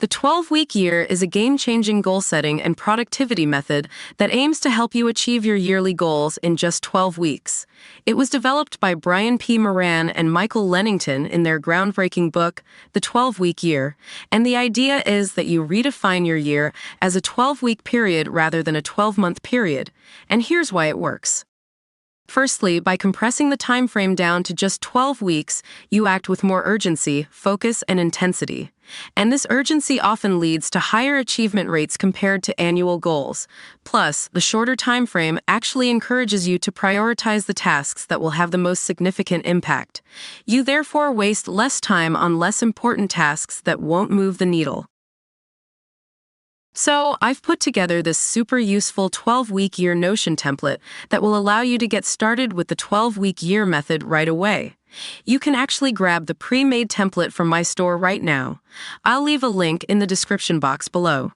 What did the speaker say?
The 12-week year is a game-changing goal-setting and productivity method that aims to help you achieve your yearly goals in just 12 weeks. It was developed by Brian P. Moran and Michael Lennington in their groundbreaking book, The 12-Week Year, and the idea is that you redefine your year as a 12-week period rather than a 12-month period. And here's why it works. Firstly, by compressing the time frame down to just 12 weeks, you act with more urgency, focus, and intensity. And this urgency often leads to higher achievement rates compared to annual goals. Plus, the shorter time frame actually encourages you to prioritize the tasks that will have the most significant impact. You therefore waste less time on less important tasks that won't move the needle. So, I've put together this super useful 12-week year Notion template that will allow you to get started with the 12-week year method right away. You can actually grab the pre-made template from my store right now. I'll leave a link in the description box below.